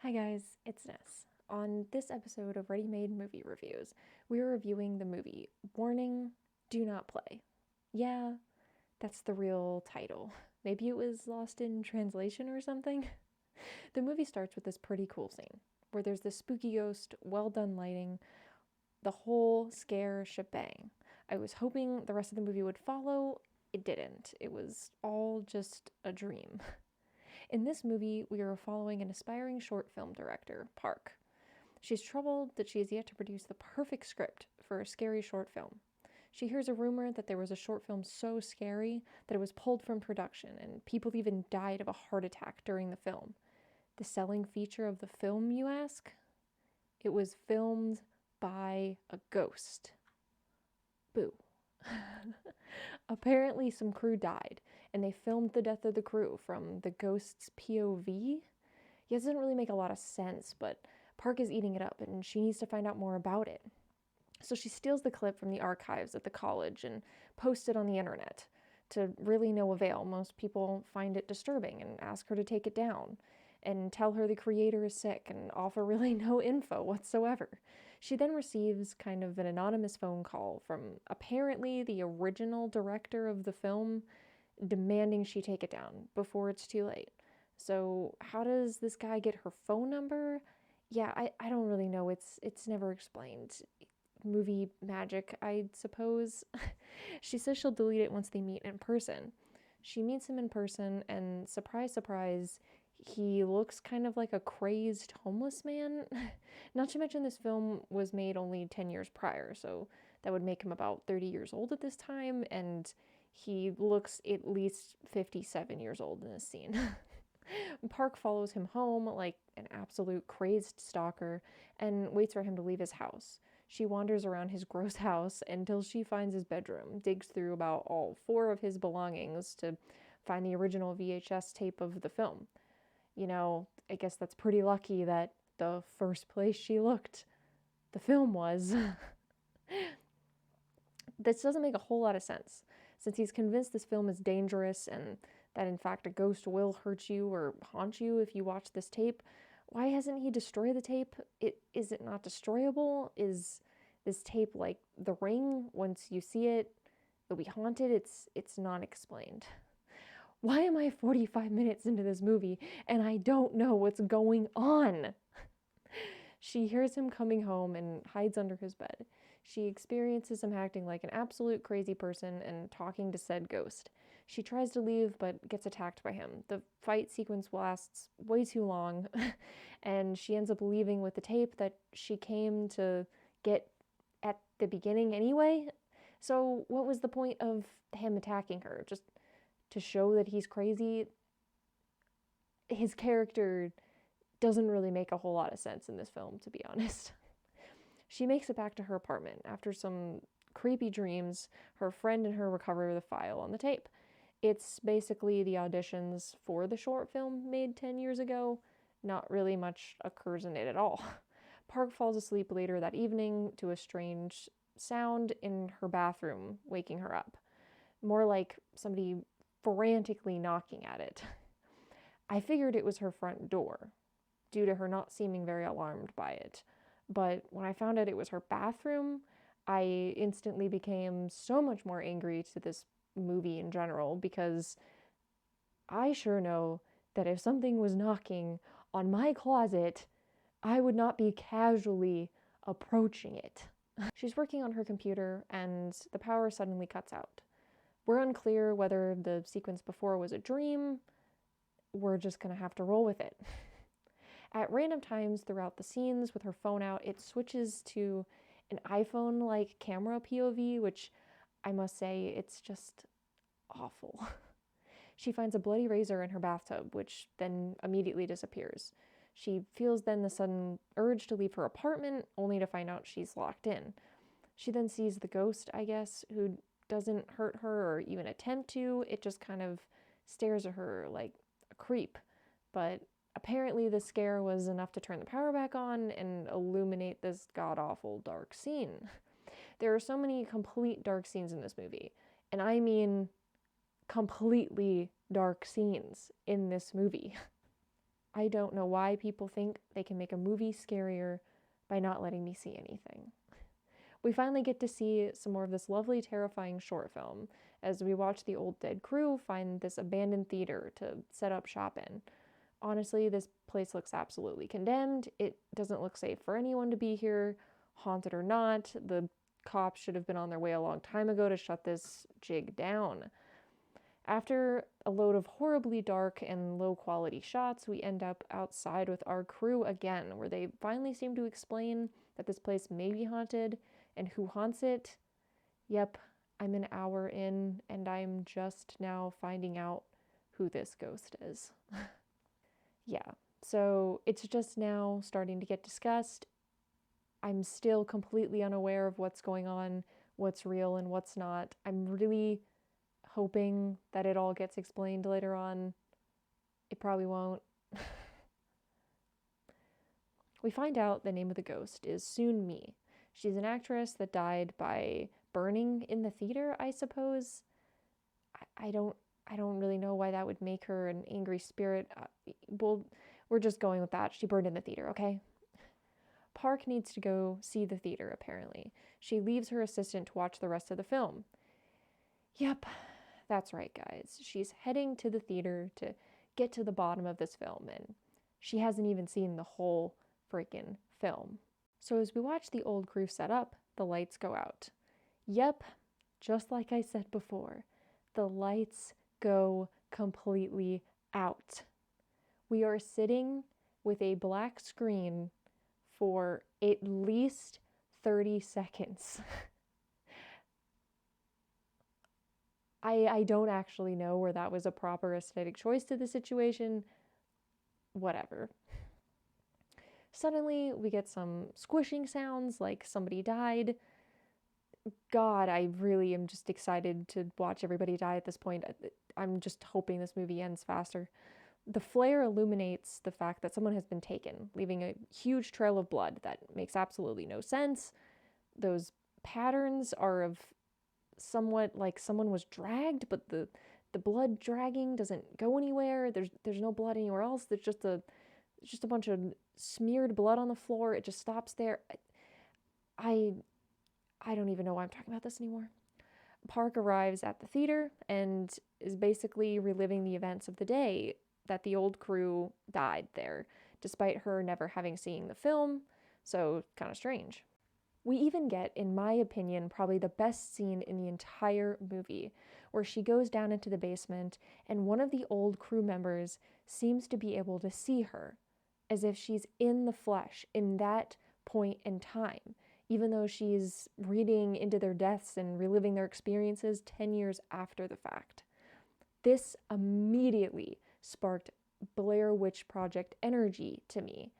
Hi guys, it's Ness. On this episode of Ready Made Movie Reviews, we are reviewing the movie Warning, Do Not Play. Yeah, that's the real title. Maybe it was lost in translation or something? The movie starts with this pretty cool scene where there's this spooky ghost, well done lighting, the whole scare shebang. I was hoping the rest of the movie would follow. It didn't. It was all just a dream. In this movie, we are following an aspiring short film director, Park. She's troubled that she has yet to produce the perfect script for a scary short film. She hears a rumor that there was a short film so scary that it was pulled from production, and people even died of a heart attack during the film. The selling feature of the film, you ask? It was filmed by a ghost. Boo. Apparently, some crew died, and they filmed the death of the crew from the ghost's POV. Yeah, it doesn't really make a lot of sense, but Park is eating it up, and she needs to find out more about it. So she steals the clip from the archives at the college and posts it on the internet. To really no avail, most people find it disturbing and ask her to take it down and tell her the creator is sick and offer really no info whatsoever. She then receives kind of an anonymous phone call from apparently the original director of the film demanding she take it down before it's too late. So how does this guy get her phone number? Yeah, I don't really know. It's never explained. Movie magic, I suppose. She says she'll delete it once they meet in person. She meets him in person, and surprise, surprise, he looks kind of like a crazed homeless man. Not to mention, this film was made only 10 years prior, so that would make him about 30 years old at this time, and he looks at least 57 years old in this scene. Park follows him home like an absolute crazed stalker and waits for him to leave his house. She wanders around his gross house until she finds his bedroom, digs through about all four of his belongings to find the original VHS tape of the film. You know, I guess that's pretty lucky that the first place she looked, the film was. This doesn't make a whole lot of sense, since he's convinced this film is dangerous and that in fact a ghost will hurt you or haunt you if you watch this tape. Why hasn't he destroyed the tape? Is it not destroyable? Is this tape like The Ring? Once you see it, you'll be haunted? It's not explained. Why am I 45 minutes into this movie and I don't know what's going on? She hears him coming home and hides under his bed. She experiences him acting like an absolute crazy person and talking to said ghost. She tries to leave but gets attacked by him. The fight sequence lasts way too long, and she ends up leaving with the tape that she came to get at the beginning anyway. So, what was the point of him attacking her? Just to show that he's crazy? His character doesn't really make a whole lot of sense in this film, to be honest. She makes it back to her apartment after some creepy dreams. Her friend and her recover the file on the tape. It's basically the auditions for the short film made 10 years ago. Not really much occurs in it at all. Park falls asleep later that evening to a strange sound in her bathroom, waking her up. More like somebody frantically knocking at it. I figured it was her front door, due to her not seeming very alarmed by it. But when I found out it was her bathroom, I instantly became so much more angry to this movie in general, because I sure know that if something was knocking on my closet, I would not be casually approaching it. She's working on her computer and the power suddenly cuts out. We're unclear whether the sequence before was a dream. We're just gonna have to roll with it. At random times throughout the scenes with her phone out, it switches to an iPhone-like camera POV, which I must say, it's just awful. She finds a bloody razor in her bathtub, which then immediately disappears. She feels then the sudden urge to leave her apartment, only to find out she's locked in. She then sees the ghost, I guess, who doesn't hurt her or even attempt to. It just kind of stares at her like a creep. But apparently the scare was enough to turn the power back on and illuminate this god-awful dark scene. There are so many complete dark scenes in this movie, and I mean completely dark scenes in this movie. I don't know why people think they can make a movie scarier by not letting me see anything. We finally get to see some more of this lovely, terrifying short film as we watch the old dead crew find this abandoned theater to set up shop in. Honestly, this place looks absolutely condemned. It doesn't look safe for anyone to be here, haunted or not. The cops should have been on their way a long time ago to shut this jig down. After a load of horribly dark and low quality shots, we end up outside with our crew again, where they finally seem to explain that this place may be haunted and who haunts it. Yep, I'm an hour in and I'm just now finding out who this ghost is. Yeah, so it's just now starting to get discussed. I'm still completely unaware of what's going on, what's real and what's not. I'm really hoping that it all gets explained later on. It probably won't. We find out the name of the ghost is Soon Mi. She's an actress that died by burning in the theater, I suppose. I don't really know why that would make her an angry spirit. We're just going with that. She burned in the theater, okay? Park needs to go see the theater, apparently. She leaves her assistant to watch the rest of the film. Yep, that's right, guys. She's heading to the theater to get to the bottom of this film, and she hasn't even seen the whole freaking film. So as we watch the old crew set up, the lights go out. Yep, just like I said before, the lights go completely out. We are sitting with a black screen for at least 30 seconds. I don't actually know where that was a proper aesthetic choice to the situation. Whatever. Suddenly, we get some squishing sounds like somebody died. God, I really am just excited to watch everybody die at this point. I'm just hoping this movie ends faster. The flare illuminates the fact that someone has been taken, leaving a huge trail of blood that makes absolutely no sense. Those patterns are of somewhat like someone was dragged, but the blood dragging doesn't go anywhere. There's no blood anywhere else. There's just a bunch of smeared blood on the floor. It just stops there. I don't even know why I'm talking about this anymore. Park arrives at the theater and is basically reliving the events of the day that the old crew died there, despite her never having seen the film, so kind of strange. We even get, in my opinion, probably the best scene in the entire movie, where she goes down into the basement and one of the old crew members seems to be able to see her, as if she's in the flesh in that point in time, even though she's reading into their deaths and reliving their experiences 10 years after the fact. This immediately sparked Blair Witch Project energy to me.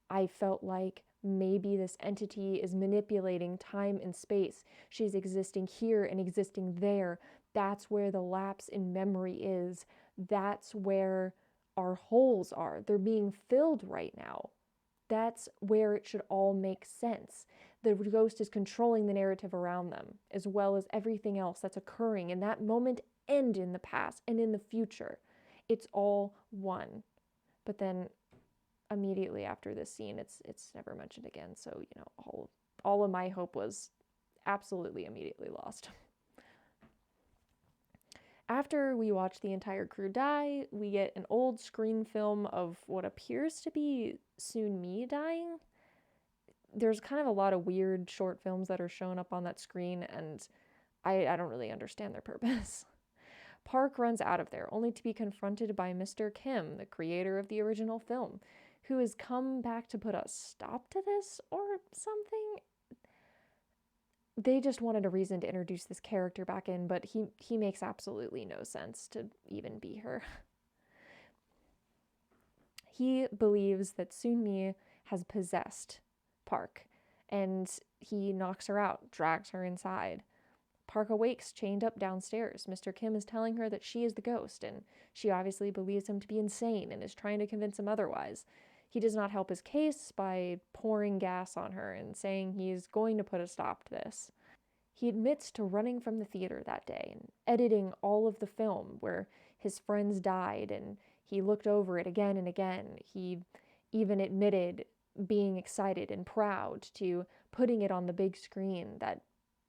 I felt like maybe this entity is manipulating time and space. She's existing here and existing there. That's where the lapse in memory is. That's where our holes are. They're being filled right now. That's where it should all make sense. The ghost is controlling the narrative around them, as well as everything else that's occurring in that moment and in the past and in the future. It's all one. But then immediately after this scene, it's never mentioned again. So, all of my hope was absolutely immediately lost. After we watch the entire crew die, we get an old screen film of what appears to be Soon Mi dying. There's kind of a lot of weird short films that are shown up on that screen, and I don't really understand their purpose. Park runs out of there, only to be confronted by Mr. Kim, the creator of the original film, who has come back to put a stop to this or something. They just wanted a reason to introduce this character back in, but he makes absolutely no sense to even be her. He believes that Soon Mi has possessed Park, and he knocks her out, drags her inside. Park awakes, chained up downstairs. Mr. Kim is telling her that she is the ghost, and she obviously believes him to be insane and is trying to convince him otherwise. He does not help his case by pouring gas on her and saying he is going to put a stop to this. He admits to running from the theater that day and editing all of the film where his friends died, and He looked over it again and again. He even admitted being excited and proud to putting it on the big screen that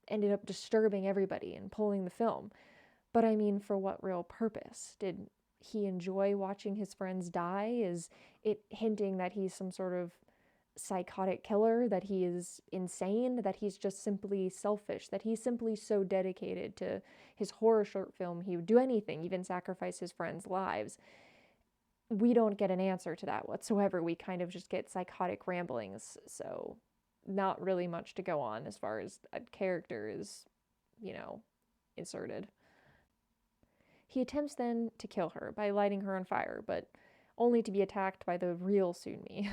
ended up disturbing everybody and pulling the film. But I mean, for what real purpose? Did he enjoy watching his friends die? Is it hinting that he's some sort of psychotic killer, that he is insane, that he's just simply selfish, that he's simply so dedicated to his horror short film he would do anything, even sacrifice his friends' lives? We don't get an answer to that whatsoever. We kind of just get psychotic ramblings, so not really much to go on as far as a character is, inserted. He attempts then to kill her by lighting her on fire, but only to be attacked by the real Sunmi.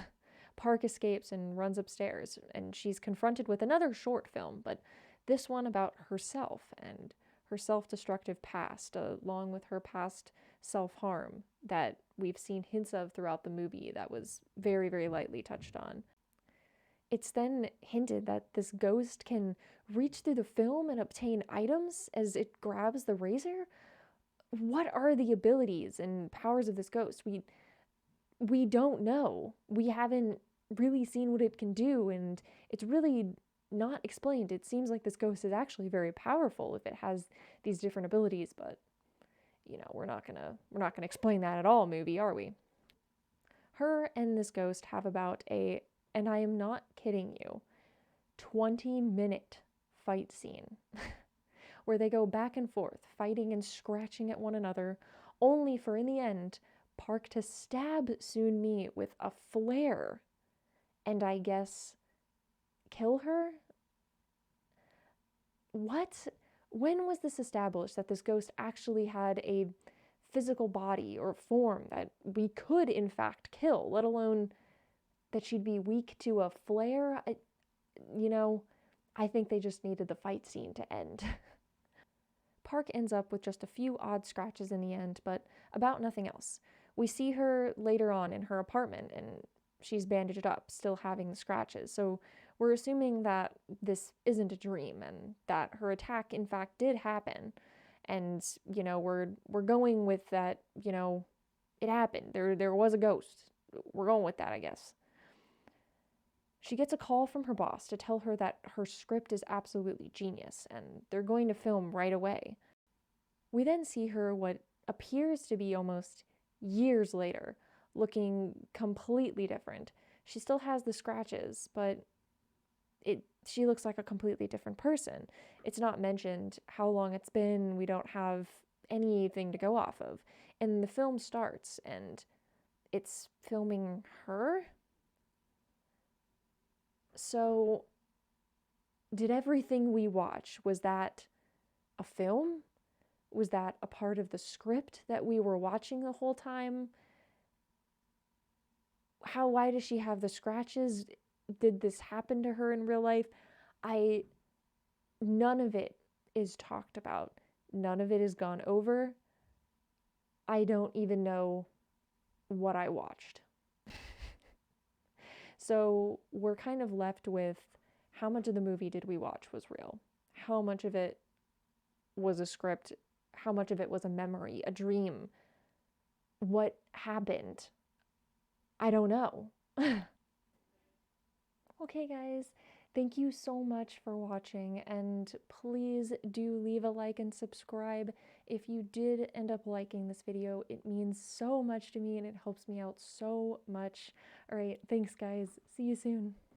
Park escapes and runs upstairs, and she's confronted with another short film, but this one about herself and her self-destructive past, along with her past self-harm that we've seen hints of throughout the movie that was very, very lightly touched on. It's then hinted that this ghost can reach through the film and obtain items as it grabs the razor. What are the abilities and powers of this ghost? We don't know. We haven't really seen what it can do, and it's really not explained. It seems like this ghost is actually very powerful if it has these different abilities, but we're not gonna explain that at all, movie, are we? Her and this ghost have about and I am not kidding you, 20-minute fight scene where they go back and forth, fighting and scratching at one another, only for, in the end, Park to stab Sunmi with a flare and, I guess, kill her? What? When was this established that this ghost actually had a physical body or form that we could, in fact, kill, let alone that she'd be weak to a flare? I think they just needed the fight scene to end. Park ends up with just a few odd scratches in the end, but about nothing else. We see her later on in her apartment, and she's bandaged up, still having the scratches, so we're assuming that this isn't a dream and that her attack, in fact, did happen. And, we're going with that, it happened. There was a ghost. We're going with that, I guess. She gets a call from her boss to tell her that her script is absolutely genius and they're going to film right away. We then see her what appears to be almost years later, looking completely different. She still has the scratches, but she looks like a completely different person. It's not mentioned how long it's been. We don't have anything to go off of. And the film starts and it's filming her. So did everything we watch, was that a film? Was that a part of the script that we were watching the whole time? Why does she have the scratches? Did this happen to her in real life? None of it is talked about. None of it is gone over. I don't even know what I watched. So we're kind of left with how much of the movie did we watch was real? How much of it was a script? How much of it was a memory, a dream? What happened? I don't know. Okay, guys, thank you so much for watching, and please do leave a like and subscribe. If you did end up liking this video, it means so much to me and it helps me out so much. All right, thanks, guys. See you soon.